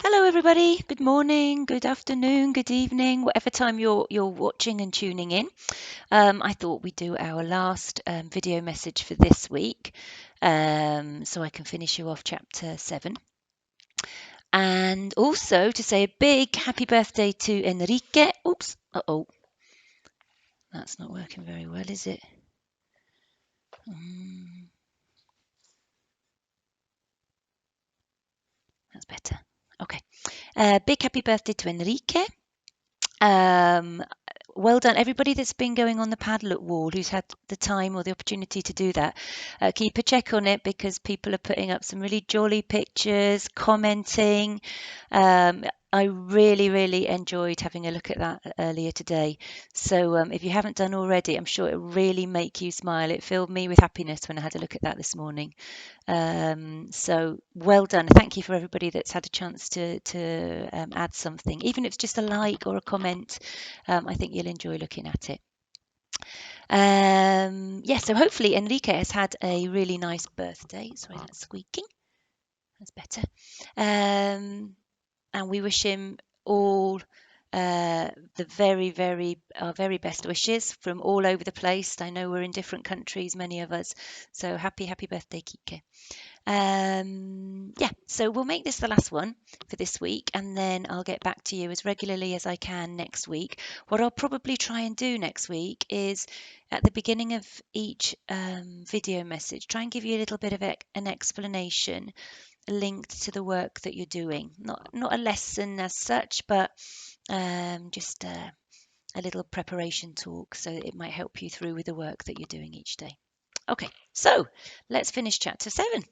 Hello, everybody. Good morning, good afternoon, good evening, whatever time you're watching and tuning in. I thought we'd do our last video message for this week, so I can finish you off chapter 7, and also to say a big happy birthday to Enrique. Oops. Oh, that's not working very well, is it? That's better. Okay. Big happy birthday to Enrique. Um, well done, everybody that's been going on the Padlock wall, who's had the time or the opportunity to do that. Keep a check on it because people are putting up some really jolly pictures, commenting. I really, really enjoyed having a look at that earlier today. So if you haven't done already, I'm sure it'll really make you smile. It filled me with happiness when I had a look at that this morning. So well done. Thank you for everybody that's had a chance to add something, even if it's just a like or a comment. I think you'll enjoy looking at it. So hopefully Enrique has had a really nice birthday. Sorry, that's squeaking. That's better. And we wish him all the our very best wishes from all over the place. I know we're in different countries, many of us. So happy birthday, Kike. So we'll make this the last one for this week, and then I'll get back to you as regularly as I can next week. What I'll probably try and do next week is at the beginning of each video message, try and give you a little bit of an explanation linked to the work that you're doing. Not a lesson as such, but just a little preparation talk, so it might help you through with the work that you're doing each day. Okay, so let's finish chapter 7.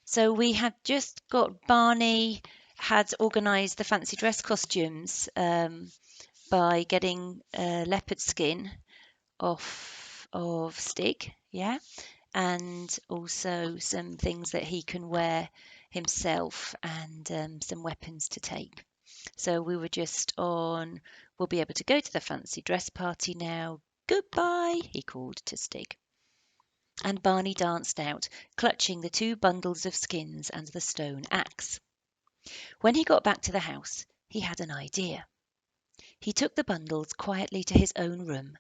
So we had just got Barney had organised the fancy dress costumes by getting leopard skin off of Stig, yeah, and also some things that he can wear himself and some weapons to take. So we were just on, we'll be able to go to the fancy dress party now. Goodbye, he called to Stig. And Barney danced out, clutching the 2 bundles of skins and the stone axe. When he got back to the house, he had an idea. He took the bundles quietly to his own room,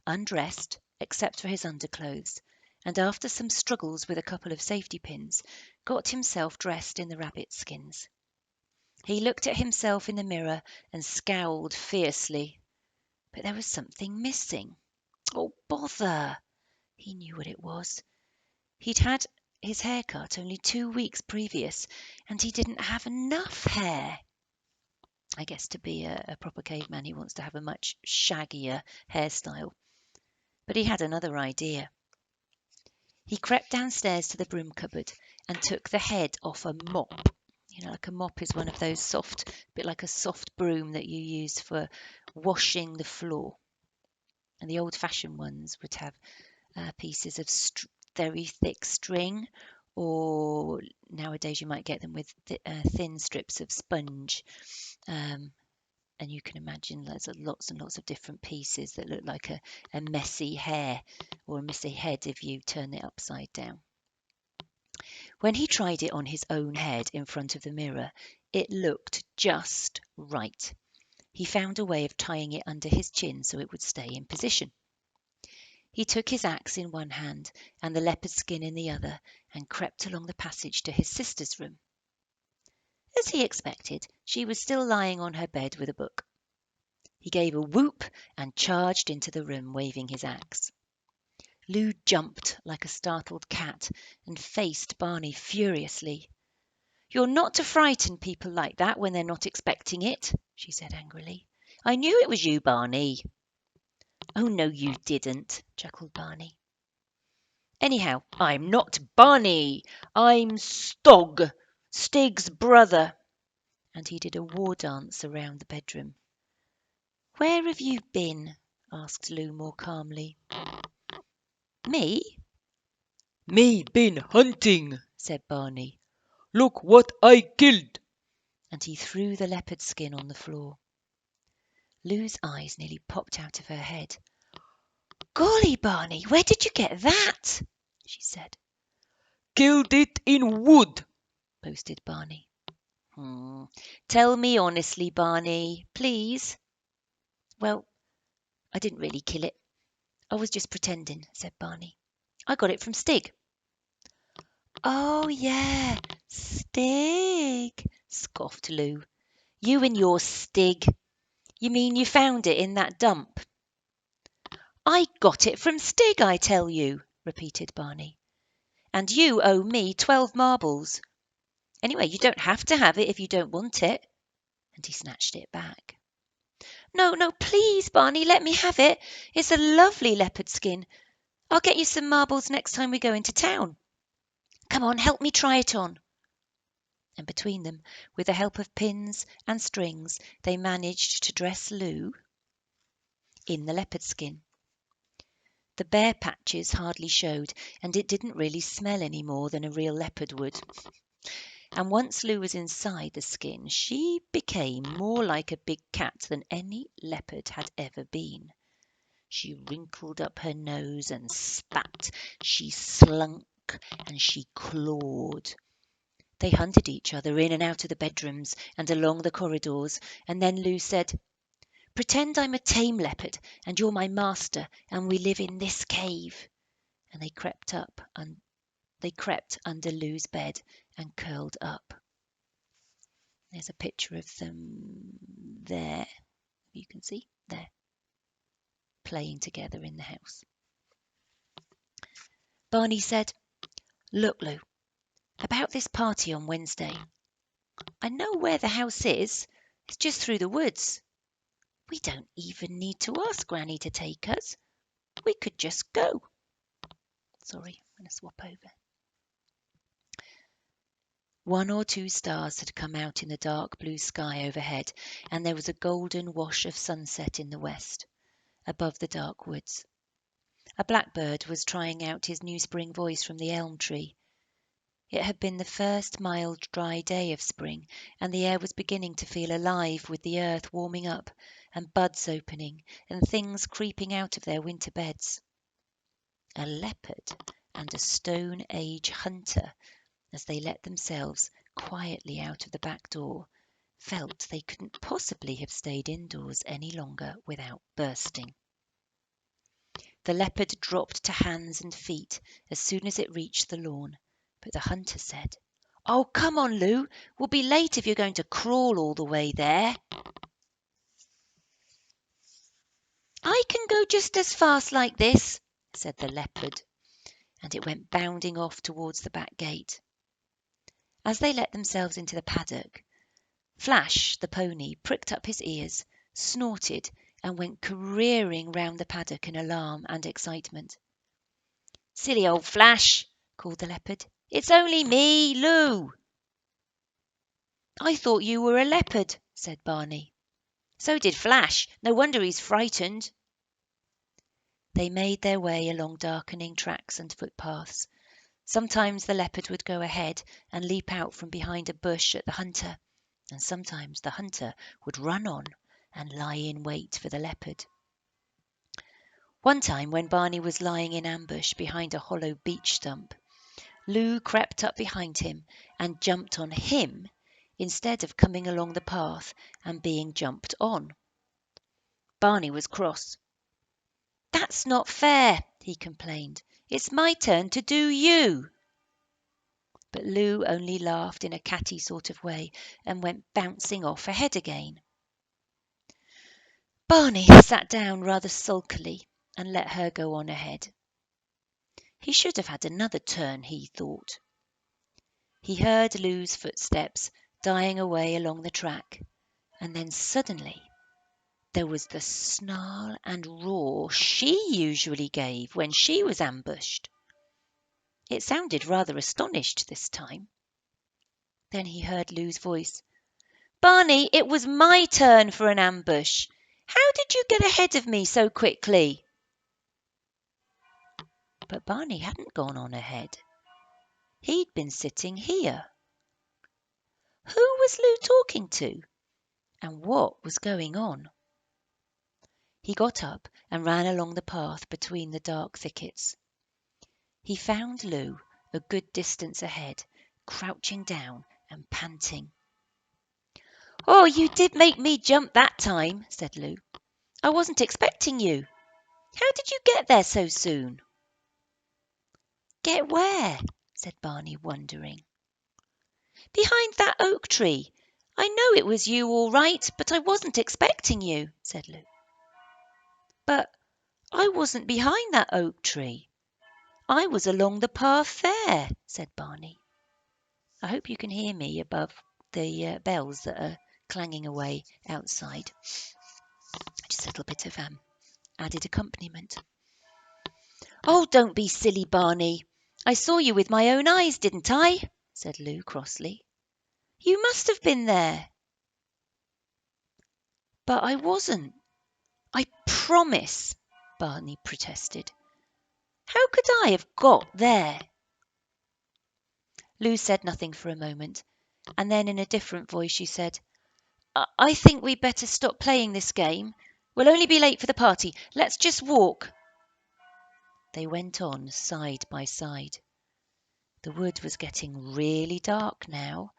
undressed except for his underclothes, and after some struggles with a couple of safety pins, got himself dressed in the rabbit skins. He looked at himself in the mirror and scowled fiercely. But there was something missing. Oh, bother! He knew what it was. He'd had his hair cut only 2 weeks previous, and he didn't have enough hair. I guess to be a proper caveman, he wants to have a much shaggier hairstyle. But he had another idea. He crept downstairs to the broom cupboard and took the head off a mop. You know, like a mop is one of those soft, bit like a soft broom that you use for washing the floor. And the old-fashioned ones would have pieces of very thick string, or nowadays you might get them with thin strips of sponge. And you can imagine there's lots and lots of different pieces that look like a messy hair or a messy head if you turn it upside down. When he tried it on his own head in front of the mirror, it looked just right. He found a way of tying it under his chin so it would stay in position. He took his axe in one hand and the leopard skin in the other and crept along the passage to his sister's room. As he expected, she was still lying on her bed with a book. He gave a whoop and charged into the room, waving his axe. Lou jumped like a startled cat and faced Barney furiously. "You're not to frighten people like that when they're not expecting it," she said angrily. "I knew it was you, Barney." "Oh, no, you didn't," chuckled Barney. "Anyhow, I'm not Barney. I'm Stog, Stig's brother." And he did a war dance around the bedroom. "Where have you been?" asked Lou more calmly. "Me?" "Me been hunting," said Barney. "Look what I killed." And he threw the leopard skin on the floor. Lou's eyes nearly popped out of her head. "Golly, Barney, where did you get that?" she said. "Killed it in wood," boasted Barney. Hmm. Tell me honestly, Barney, please. Well, I didn't really kill it. I was just pretending, said Barney. I got it from Stig. Oh, yeah, Stig, scoffed Lou. You and your Stig. You mean you found it in that dump? I got it from Stig, I tell you, repeated Barney. And you owe me 12 marbles. Anyway, you don't have to have it if you don't want it. And he snatched it back. No, no, please, Barney, let me have it. It's a lovely leopard skin. I'll get you some marbles next time we go into town. Come on, help me try it on. And between them, with the help of pins and strings, they managed to dress Lou in the leopard skin. The bare patches hardly showed, and it didn't really smell any more than a real leopard would. And once Lou was inside the skin, she became more like a big cat than any leopard had ever been. She wrinkled up her nose and spat. She slunk and she clawed. They hunted each other in and out of the bedrooms and along the corridors, and then Lou said, "Pretend I'm a tame leopard and you're my master, and we live in this cave." And they crept under Lou's bed and curled up. There's a picture of them there. You can see there, playing together in the house. Barney said, "Look, Lou, about this party on Wednesday. I know where the house is. It's just through the woods. We don't even need to ask Granny to take us. We could just go." Sorry, I'm going to swap over. One or two stars had come out in the dark blue sky overhead, and there was a golden wash of sunset in the west, above the dark woods. A blackbird was trying out his new spring voice from the elm tree. It had been the first mild, dry day of spring, and the air was beginning to feel alive with the earth warming up, and buds opening, and things creeping out of their winter beds. A leopard and a Stone Age hunter, as they let themselves quietly out of the back door, felt they couldn't possibly have stayed indoors any longer without bursting. The leopard dropped to hands and feet as soon as it reached the lawn, but the hunter said, "Oh, come on, Lou. We'll be late if you're going to crawl all the way there." "I can go just as fast like this," said the leopard, and it went bounding off towards the back gate. As they let themselves into the paddock, Flash, the pony, pricked up his ears, snorted, and went careering round the paddock in alarm and excitement. "Silly old Flash," called the leopard. "It's only me, Lou." "I thought you were a leopard," said Barney. "So did Flash. No wonder he's frightened." They made their way along darkening tracks and footpaths. Sometimes the leopard would go ahead and leap out from behind a bush at the hunter, and sometimes the hunter would run on and lie in wait for the leopard. One time, when Barney was lying in ambush behind a hollow beech stump, Lou crept up behind him and jumped on him instead of coming along the path and being jumped on. Barney was cross. "That's not fair," he complained. "It's my turn to do you." But Lou only laughed in a catty sort of way and went bouncing off ahead again. Barney sat down rather sulkily and let her go on ahead. He should have had another turn, he thought. He heard Lou's footsteps dying away along the track, and then suddenly there was the snarl and roar she usually gave when she was ambushed. It sounded rather astonished this time. Then he heard Lou's voice. "Barney, it was my turn for an ambush. How did you get ahead of me so quickly?" But Barney hadn't gone on ahead. He'd been sitting here. Who was Lou talking to? And what was going on? He got up and ran along the path between the dark thickets. He found Lou a good distance ahead, crouching down and panting. Oh, you did make me jump that time, said Lou. I wasn't expecting you. How did you get there so soon? Get where? Said Barney, wondering. Behind that oak tree. I know it was you all right, but I wasn't expecting you, said Lou. But I wasn't behind that oak tree. I was along the path there, said Barney. I hope you can hear me above the bells that are clanging away outside. Just a little bit of added accompaniment. Oh, don't be silly, Barney. I saw you with my own eyes, didn't I? Said Lou crossly. You must have been there. But I wasn't. I promise, Barney protested. How could I have got there? Lou said nothing for a moment, and then in a different voice she said, I think we'd better stop playing this game. We'll only be late for the party. Let's just walk. They went on side by side. The wood was getting really dark now,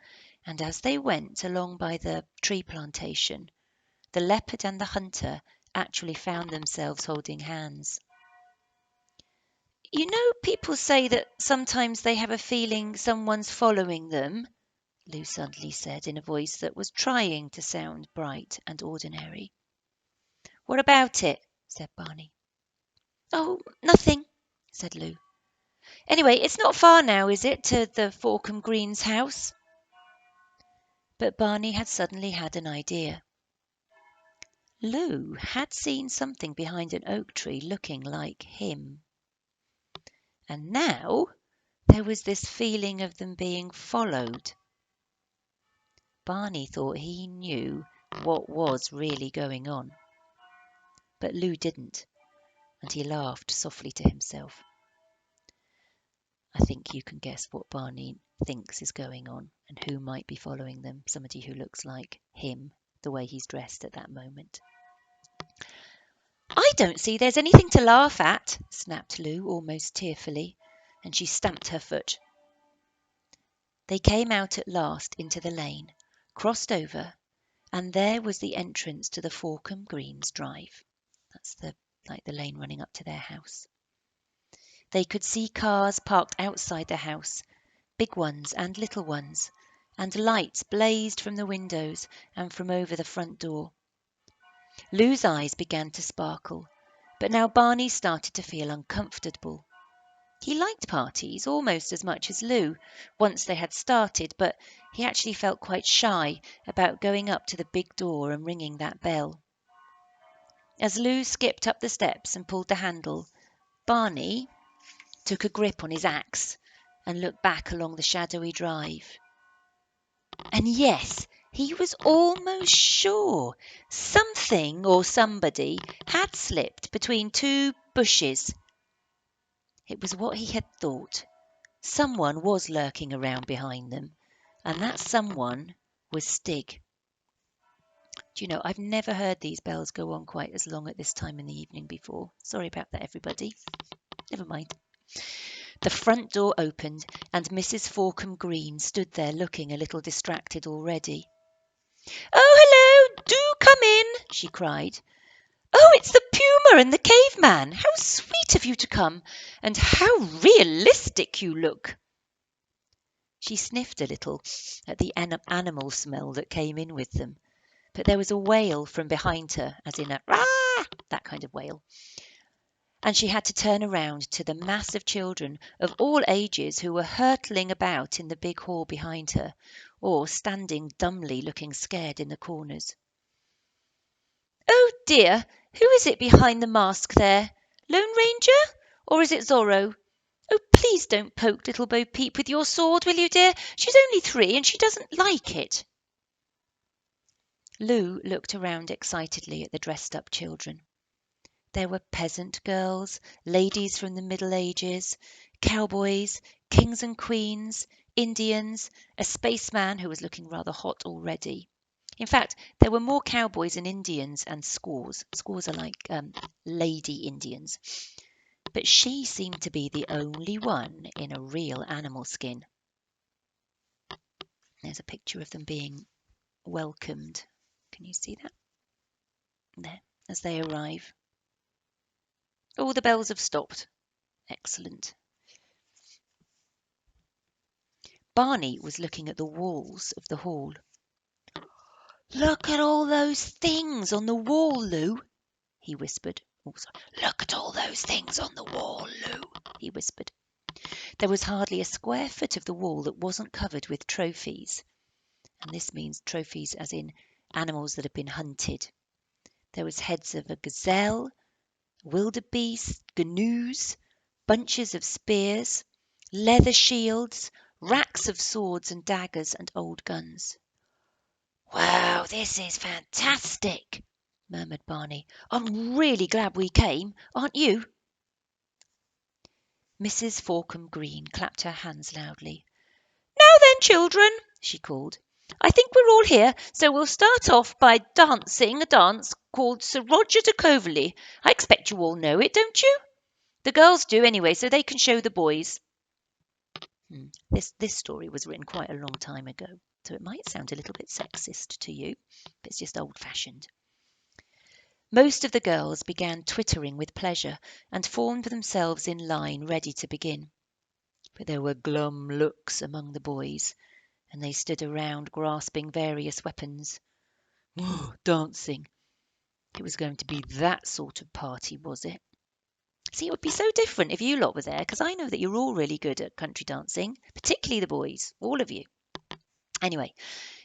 and as they went along by the tree plantation, the leopard and the hunter actually found themselves holding hands. You know, people say that sometimes they have a feeling someone's following them, Lou suddenly said in a voice that was trying to sound bright and ordinary. What about it? Said Barney. Oh, nothing, said Lou. Anyway, it's not far now, is it, to the Forkham Greens house? But Barney had suddenly had an idea. Lou had seen something behind an oak tree looking like him. And now there was this feeling of them being followed. Barney thought he knew what was really going on. But Lou didn't, and he laughed softly to himself. I think you can guess what Barney thinks is going on and who might be following them, somebody who looks like him, the way he's dressed at that moment. I don't see there's anything to laugh at, snapped Lou almost tearfully, and she stamped her foot. They came out at last into the lane, crossed over, and there was the entrance to the Forkham Greens drive. That's the lane running up to their house. They could see cars parked outside the house, big ones and little ones, and lights blazed from the windows and from over the front door. Lou's eyes began to sparkle, but now Barney started to feel uncomfortable. He liked parties almost as much as Lou, once they had started, but he actually felt quite shy about going up to the big door and ringing that bell. As Lou skipped up the steps and pulled the handle, Barney took a grip on his axe and looked back along the shadowy drive. And yes, he was almost sure something or somebody had slipped between two bushes. It was what he had thought. Someone was lurking around behind them, and that someone was Stig. Do you know, I've never heard these bells go on quite as long at this time in the evening before. Sorry about that, everybody. Never mind. The front door opened, and Mrs. Forkham Green stood there looking a little distracted already. Oh, hello! Do come in, she cried. Oh, it's the puma and the caveman. How sweet of you to come, and how realistic you look. She sniffed a little at the animal smell that came in with them, but there was a wail from behind her, as in a "rah!" that kind of wail. And she had to turn around to the mass of children of all ages who were hurtling about in the big hall behind her, or standing dumbly looking scared in the corners. Oh dear, who is it behind the mask there? Lone Ranger? Or is it Zorro? Oh, please don't poke little Bo Peep with your sword, will you, dear? She's only 3 and she doesn't like it. Lou looked around excitedly at the dressed-up children. There were peasant girls, ladies from the Middle Ages, cowboys, kings and queens, Indians, a spaceman who was looking rather hot already. In fact, there were more cowboys and Indians and squaws. Squaws are like lady Indians. But she seemed to be the only one in a real animal skin. There's a picture of them being welcomed. Can you see that? There, as they arrive. All the bells have stopped. Excellent. Barney was looking at the walls of the hall. Look at all those things on the wall, Lou, he whispered. Oh, sorry. Look at all those things on the wall, Lou, he whispered. There was hardly a square foot of the wall that wasn't covered with trophies. And this means trophies as in animals that have been hunted. There was heads of a gazelle, wildebeest, gnu's, bunches of spears, leather shields, racks of swords and daggers and old guns. Wow, this is fantastic, murmured Barney. I'm really glad we came, aren't you? Mrs. Forkham Green clapped her hands loudly. Now then, children, she called. I think we're all here, so we'll start off by dancing a dance called Sir Roger de Coverley. I expect you all know it, don't you? The girls do anyway, so they can show the boys. This story was written quite a long time ago, so it might sound a little bit sexist to you, but it's just old-fashioned. Most of the girls began twittering with pleasure and formed themselves in line ready to begin. But there were glum looks among the boys, and they stood around grasping various weapons. Oh, dancing. It was going to be that sort of party, was it? See, it would be so different if you lot were there, because I know that you're all really good at country dancing, particularly the boys, all of you. Anyway,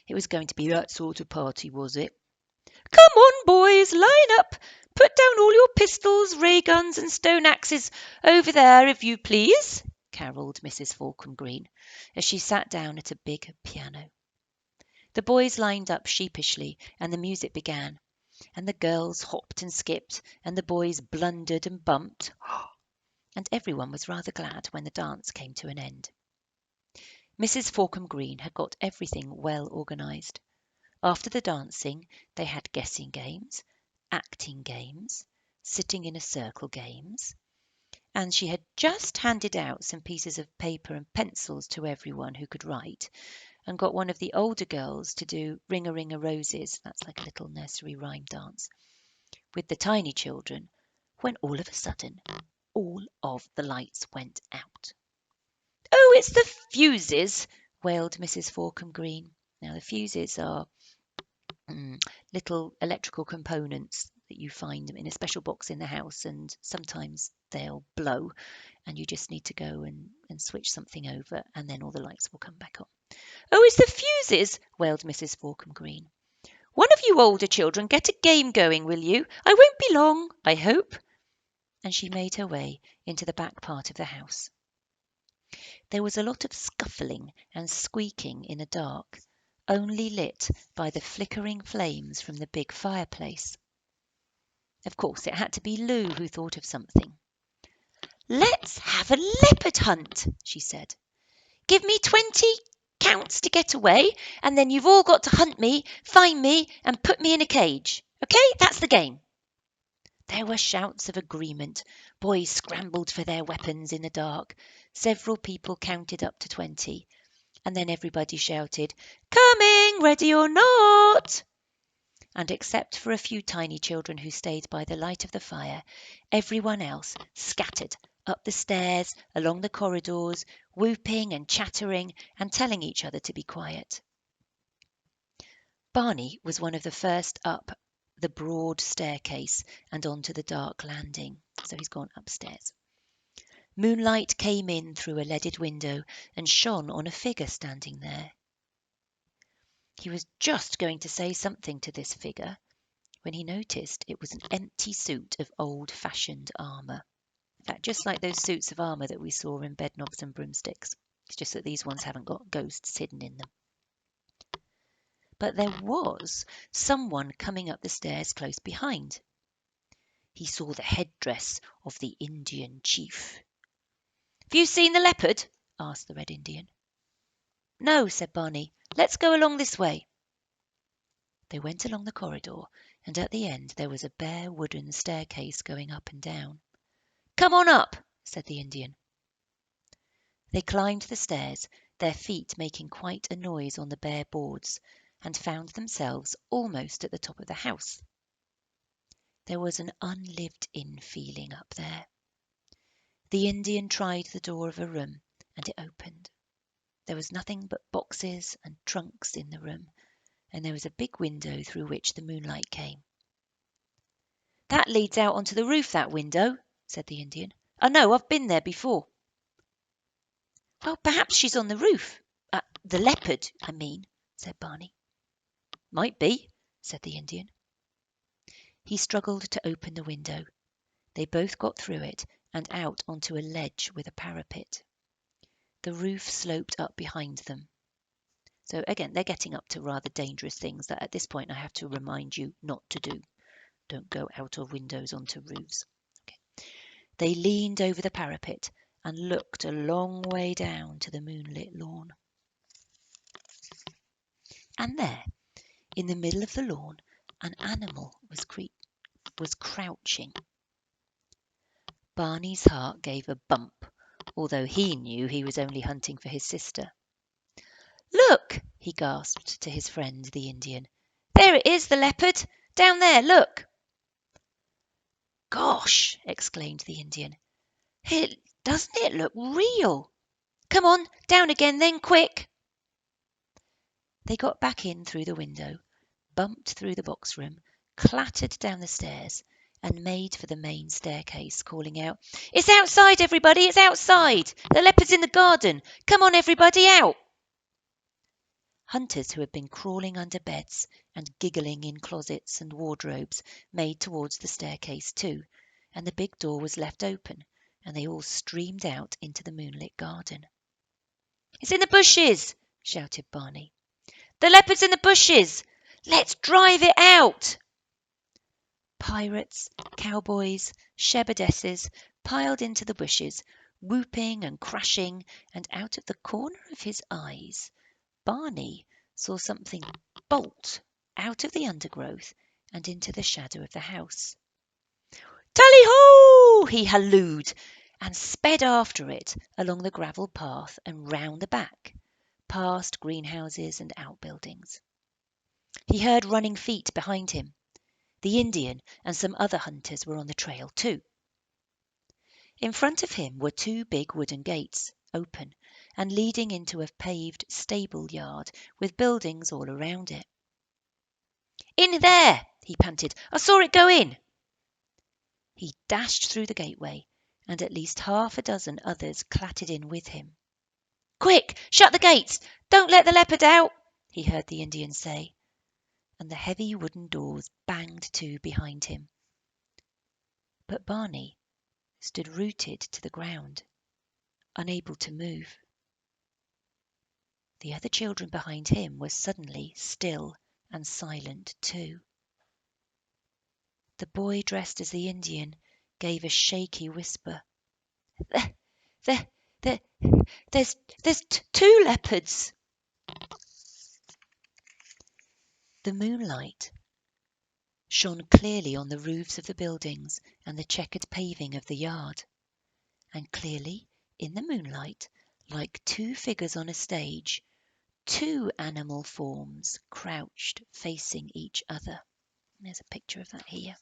it was going to be that sort of party, was it? Come on, boys, line up. Put down all your pistols, ray guns and stone axes over there, if you please, carolled Mrs. Forkham Green, as she sat down at a big piano. The boys lined up sheepishly, and the music began, and the girls hopped and skipped, and the boys blundered and bumped, and everyone was rather glad when the dance came to an end. Mrs. Forkham Green had got everything well organised. After the dancing, they had guessing games, acting games, sitting in a circle games, and she had just handed out some pieces of paper and pencils to everyone who could write, and got one of the older girls to do Ring-a-Ring-a-Roses, that's like a little nursery rhyme dance, with the tiny children, when all of a sudden, all of the lights went out. Oh, it's the fuses, wailed Mrs. Forkham Green. Now, the fuses are little electrical components that you find in a special box in the house, and sometimes they'll blow, and you just need to go and switch something over, and then all the lights will come back on. Oh, it's the fuses, wailed Mrs. Forkham Green. One of you older children get a game going, will you? I won't be long, I hope. And she made her way into the back part of the house. There was a lot of scuffling and squeaking in the dark, only lit by the flickering flames from the big fireplace. Of course, it had to be Lou who thought of something. Let's have a leopard hunt, she said. Give me 20 counts to get away, and then you've all got to hunt me, find me, and put me in a cage. OK, that's the game. There were shouts of agreement. Boys scrambled for their weapons in the dark. Several people counted up to 20, and then everybody shouted, Coming, ready or not! And except for a few tiny children who stayed by the light of the fire, everyone else scattered up the stairs, along the corridors, whooping and chattering and telling each other to be quiet. Barney was one of the first up the broad staircase and onto the dark landing, so he's gone upstairs. Moonlight came in through a leaded window and shone on a figure standing there. He was just going to say something to this figure when he noticed it was an empty suit of old-fashioned armour. In fact, just like those suits of armour that we saw in Bedknobs and Broomsticks. It's just that these ones haven't got ghosts hidden in them. But there was someone coming up the stairs close behind. He saw the headdress of the Indian chief. Have you seen the leopard? Asked the Red Indian. No, said Barney. Let's go along this way. They went along the corridor, and at the end there was a bare wooden staircase going up and down. Come on up, said the Indian. They climbed the stairs, their feet making quite a noise on the bare boards, and found themselves almost at the top of the house. There was an unlived-in feeling up there. The Indian tried the door of a room, and it opened. There was nothing but boxes and trunks in the room, and there was a big window through which the moonlight came. "That leads out onto the roof, that window," said the Indian. "I know, I've been there before." "Well, perhaps she's on the roof. The leopard, I mean," said Barney. "Might be," said the Indian. He struggled to open the window. They both got through it and out onto a ledge with a parapet. The roof sloped up behind them. So again, they're getting up to rather dangerous things that at this point I have to remind you not to do. Don't go out of windows onto roofs. Okay. They leaned over the parapet and looked a long way down to the moonlit lawn. And there, in the middle of the lawn, an animal was crouching. Barney's heart gave a bump, although he knew he was only hunting for his sister. "Look!" he gasped to his friend the Indian. "There it is, the leopard! Down there, look!" "Gosh!" exclaimed the Indian. Doesn't it look real? Come on, down again then, quick!" They got back in through the window, bumped through the box room, clattered down the stairs, and made for the main staircase, calling out, "It's outside, everybody! It's outside! The leopard's in the garden! Come on, everybody, out!" Hunters who had been crawling under beds and giggling in closets and wardrobes made towards the staircase too, and the big door was left open, and they all streamed out into the moonlit garden. "It's in the bushes!" shouted Barney. "The leopard's in the bushes! Let's drive it out!" Pirates, cowboys, shepherdesses piled into the bushes, whooping and crashing, and out of the corner of his eyes Barney saw something bolt out of the undergrowth and into the shadow of the house. "Tally-ho!" he hallooed, and sped after it along the gravel path and round the back, past greenhouses and outbuildings. He heard running feet behind him. The Indian and some other hunters were on the trail too. In front of him were two big wooden gates, open, and leading into a paved stable yard with buildings all around it. "In there!" he panted. "I saw it go in." He dashed through the gateway, and at least half a dozen others clattered in with him. "Quick! Shut the gates! Don't let the leopard out!" he heard the Indian say, and the heavy wooden doors banged to behind him. But Barney stood rooted to the ground, unable to move. The other children behind him were suddenly still and silent too. The boy dressed as the Indian gave a shaky whisper. There, there, there's two leopards." The moonlight shone clearly on the roofs of the buildings and the checkered paving of the yard, and clearly in the moonlight, like two figures on a stage, two animal forms crouched facing each other. There's a picture of that here.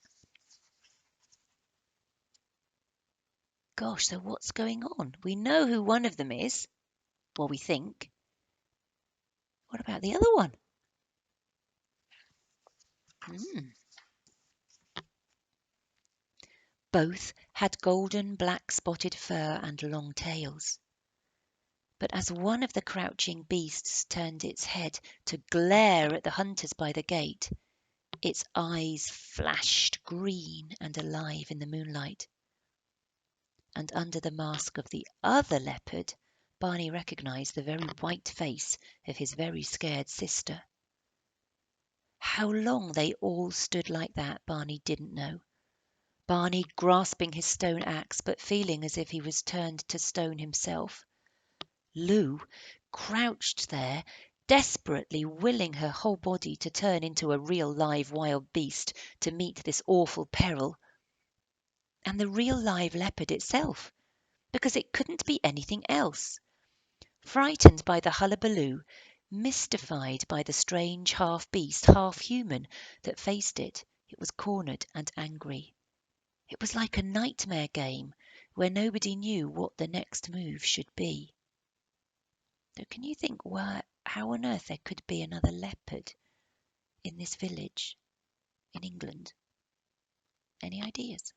Gosh, so what's going on? We know who one of them is. Well, we think. What about the other one? Both had golden black spotted fur and long tails. But as one of the crouching beasts turned its head to glare at the hunters by the gate, its eyes flashed green and alive in the moonlight. And under the mask of the other leopard, Barney recognized the very white face of his very scared sister. How long they all stood like that, Barney didn't know. Barney grasping his stone axe, but feeling as if he was turned to stone himself. Lou crouched there, desperately willing her whole body to turn into a real live wild beast to meet this awful peril. And the real live leopard itself, because it couldn't be anything else. Frightened by the hullabaloo, Mystified by the strange half-beast, half-human that faced it, it was cornered and angry. It was like a nightmare game where nobody knew what the next move should be. So can you think how on earth there could be another leopard in this village in England? Any ideas?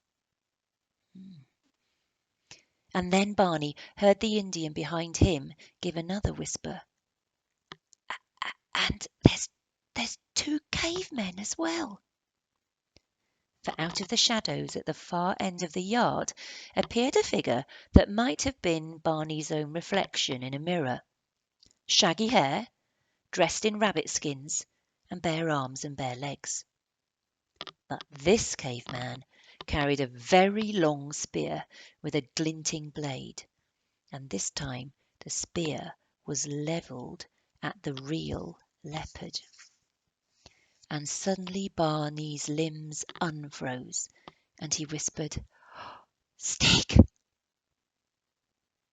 And then Barney heard the Indian behind him give another whisper. And there's two cavemen as well. For out of the shadows at the far end of the yard appeared a figure that might have been Barney's own reflection in a mirror. Shaggy hair, dressed in rabbit skins, and bare arms and bare legs. But this caveman carried a very long spear with a glinting blade, and this time the spear was levelled at the real leopard. And suddenly Barney's limbs unfroze, and he whispered, "Stig!"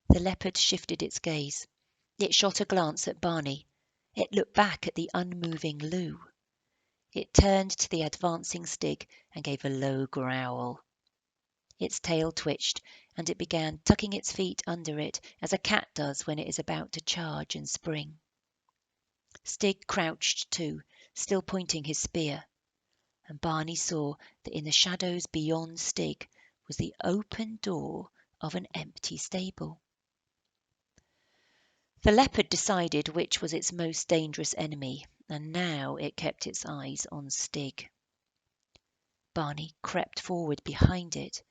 The leopard shifted its gaze. It shot a glance at Barney. It looked back at the unmoving Lou. It turned to the advancing Stig and gave a low growl. Its tail twitched, and it began tucking its feet under it as a cat does when it is about to charge and spring. Stig crouched too, still pointing his spear, and Barney saw that in the shadows beyond Stig was the open door of an empty stable. The leopard decided which was its most dangerous enemy, and now it kept its eyes on Stig. Barney crept forward behind it,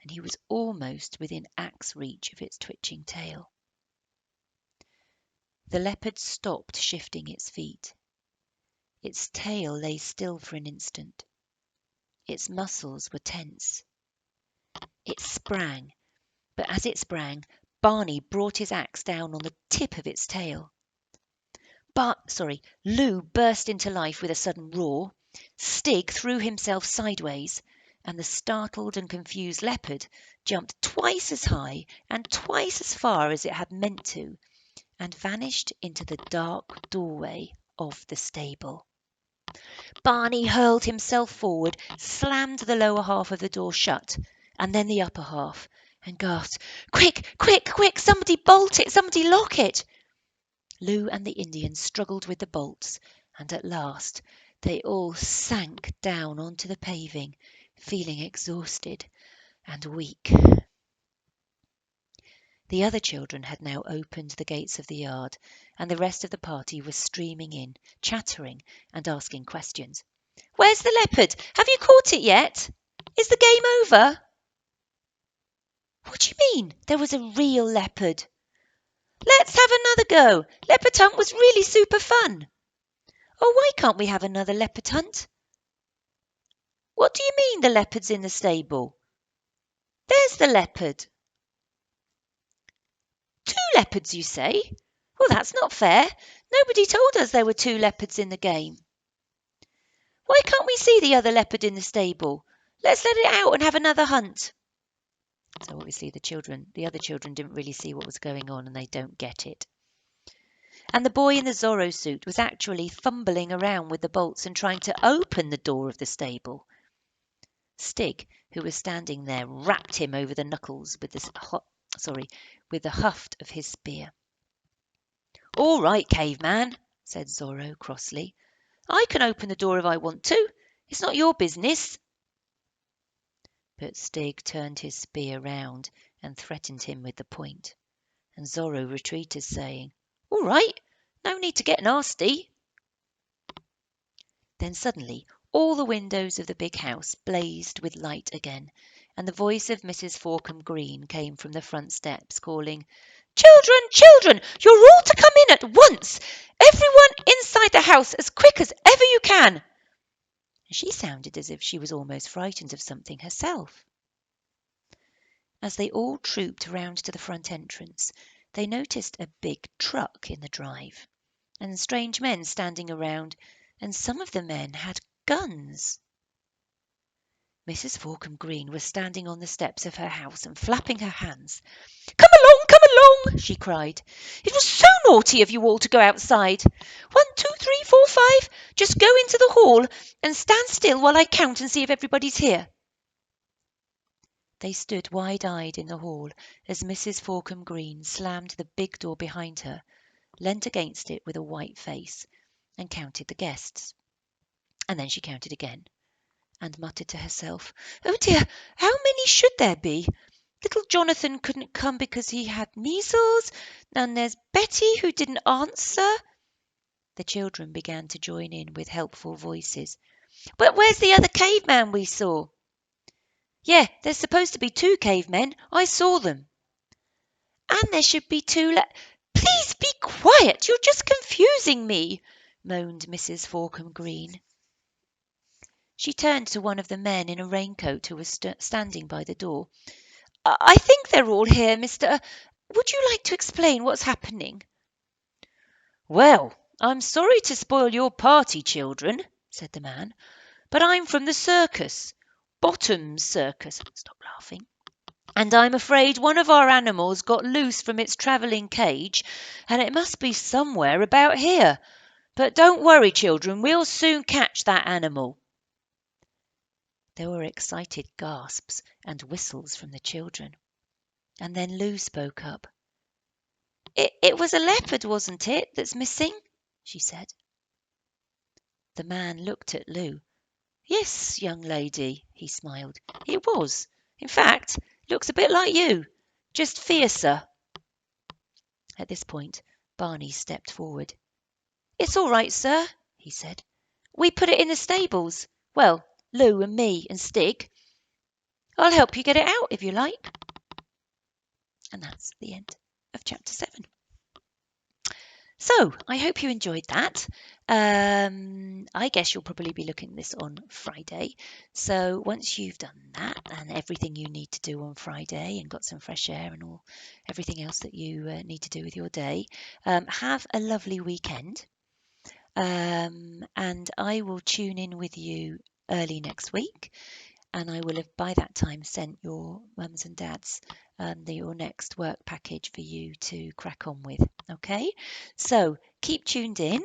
and he was almost within axe reach of its twitching tail. The leopard stopped shifting its feet. Its tail lay still for an instant. Its muscles were tense. It sprang, but as it sprang, Barney brought his axe down on the tip of its tail. Lou burst into life with a sudden roar. Stig threw himself sideways, and the startled and confused leopard jumped twice as high and twice as far as it had meant to, and vanished into the dark doorway of the stable. Barney hurled himself forward, slammed the lower half of the door shut, and then the upper half, and gasped, "Quick, quick, quick! Somebody bolt it! Somebody lock it!" Lou and the Indian struggled with the bolts, and at last they all sank down onto the paving, feeling exhausted and weak. The other children had now opened the gates of the yard, and the rest of the party was streaming in, chattering and asking questions. "Where's the leopard? Have you caught it yet? Is the game over?" "What do you mean, there was a real leopard?" "Let's have another go. Leopard hunt was really super fun." "Oh, why can't we have another leopard hunt?" "What do you mean the leopard's in the stable?" "There's the leopard." "Two leopards, you say? Well, that's not fair. Nobody told us there were two leopards in the game." "Why can't we see the other leopard in the stable? Let's let it out and have another hunt." So obviously the other children didn't really see what was going on, and they don't get it. And the boy in the Zorro suit was actually fumbling around with the bolts and trying to open the door of the stable. Stig, who was standing there, rapped him over the knuckles with the haft of his spear. "All right, caveman," said Zorro crossly. "I can open the door if I want to. It's not your business." But Stig turned his spear round and threatened him with the point, and Zorro retreated, saying, "All right, no need to get nasty." Then suddenly all the windows of the big house blazed with light again, and the voice of Mrs. Forkham Green came from the front steps, calling, "Children, children, you're all to come in at once! Everyone inside the house as quick as ever you can!" She sounded as if she was almost frightened of something herself. As they all trooped round to the front entrance, they noticed a big truck in the drive, and strange men standing around, and some of the men had guns. Mrs. Forkham Green was standing on the steps of her house and flapping her hands. Come along, she cried. It was so naughty of you all to go outside. 1, 2, 3, 4, 5. Just go into the hall and stand still while I count and see if everybody's here. They stood wide-eyed in the hall as Mrs. Forkham Green slammed the big door behind her, leant against it with a white face, and counted the guests. And then she counted again, and muttered to herself, "Oh dear, how many should there be? Little Jonathan couldn't come because he had measles, and there's Betty who didn't answer." The children began to join in with helpful voices. "But where's the other caveman we saw?" "Yeah, there's supposed to be 2 cavemen. I saw them." "And there should be 2 "Please be quiet. You're just confusing me," moaned Mrs. Forkham Green. She turned to one of the men in a raincoat who was standing by the door. "I think they're all here, Mr. Would you like to explain what's happening?" "Well, I'm sorry to spoil your party, children," said the man, "but I'm from the circus, Bottom's Circus. Stop laughing. And I'm afraid one of our animals got loose from its travelling cage, and it must be somewhere about here. But don't worry, children, we'll soon catch that animal." There were excited gasps and whistles from the children. And then Lou spoke up. It was a leopard, wasn't it, that's missing?" she said. The man looked at Lou. "Yes, young lady," he smiled. "It was. In fact, looks a bit like you, just fiercer." At this point, Barney stepped forward. "It's all right, sir," he said. "We put it in the stables. Well, Lou and me and Stig. I'll help you get it out if you like." And that's the end of chapter 7. So I hope you enjoyed that. I guess you'll probably be looking at this on Friday. So once you've done that and everything you need to do on Friday and got some fresh air and everything else that you need to do with your day, have a lovely weekend. And I will tune in with you early next week. And I will have by that time sent your mums and dads your next work package for you to crack on with. Okay, so keep tuned in,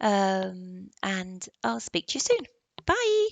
and I'll speak to you soon. Bye.